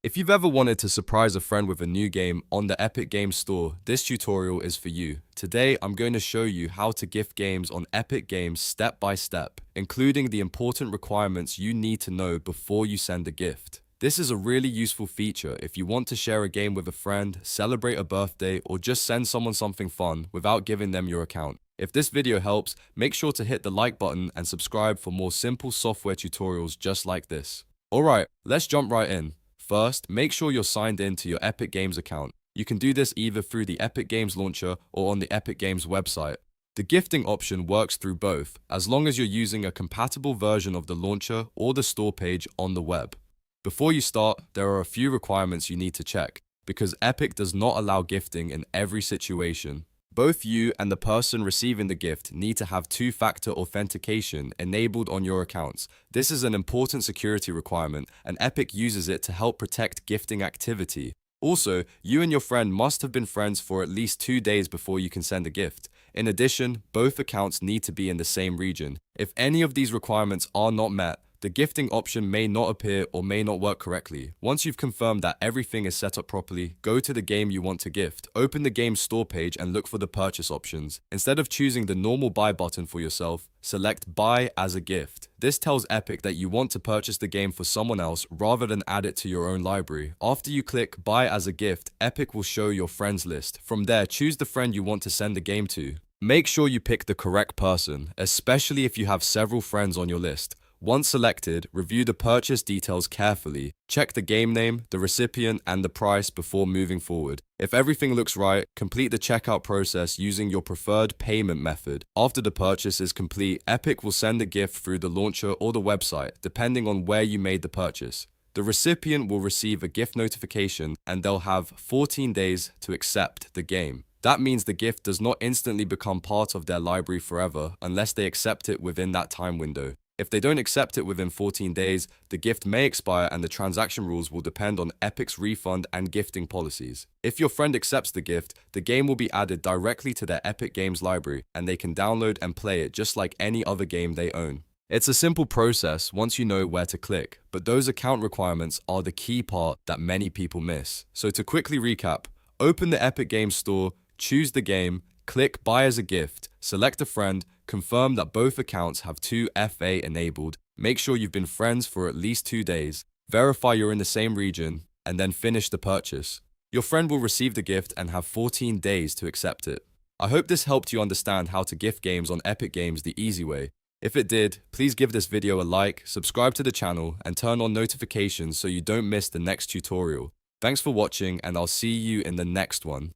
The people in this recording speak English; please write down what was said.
If you've ever wanted to surprise a friend with a new game on the Epic Games Store, this tutorial is for you. Today, I'm going to show you how to gift games on Epic Games step by step, including the important requirements you need to know before you send a gift. This is a really useful feature if you want to share a game with a friend, celebrate a birthday, or just send someone something fun without giving them your account. If this video helps, make sure to hit the like button and subscribe for more simple software tutorials just like this. Alright, let's jump right in. First, make sure you're signed in to your Epic Games account. You can do this either through the Epic Games launcher or on the Epic Games website. The gifting option works through both, as long as you're using a compatible version of the launcher or the store page on the web. Before you start, there are a few requirements you need to check, because Epic does not allow gifting in every situation. Both you and the person receiving the gift need to have two-factor authentication enabled on your accounts. This is an important security requirement, and Epic uses it to help protect gifting activity. Also, you and your friend must have been friends for at least 2 days before you can send a gift. In addition, both accounts need to be in the same region. If any of these requirements are not met, the gifting option may not appear or may not work correctly. Once you've confirmed that everything is set up properly, go to the game you want to gift. Open the game's store page and look for the purchase options. Instead of choosing the normal buy button for yourself, select buy as a gift. This tells Epic that you want to purchase the game for someone else rather than add it to your own library. After you click buy as a gift, Epic will show your friends list. From there, choose the friend you want to send the game to. Make sure you pick the correct person, especially if you have several friends on your list. Once selected, review the purchase details carefully. Check the game name, the recipient, and the price before moving forward. If everything looks right, complete the checkout process using your preferred payment method. After the purchase is complete, Epic will send the gift through the launcher or the website, depending on where you made the purchase. The recipient will receive a gift notification, and they'll have 14 days to accept the game. That means the gift does not instantly become part of their library forever unless they accept it within that time window. If they don't accept it within 14 days, the gift may expire and the transaction rules will depend on Epic's refund and gifting policies. If your friend accepts the gift, the game will be added directly to their Epic Games library and they can download and play it just like any other game they own. It's a simple process once you know where to click, but those account requirements are the key part that many people miss. So to quickly recap, open the Epic Games Store, choose the game, click buy as a gift, select a friend, confirm that both accounts have 2FA enabled, make sure you've been friends for at least 2 days, verify you're in the same region, and then finish the purchase. Your friend will receive the gift and have 14 days to accept it. I hope this helped you understand how to gift games on Epic Games the easy way. If it did, please give this video a like, subscribe to the channel, and turn on notifications so you don't miss the next tutorial. Thanks for watching, and I'll see you in the next one.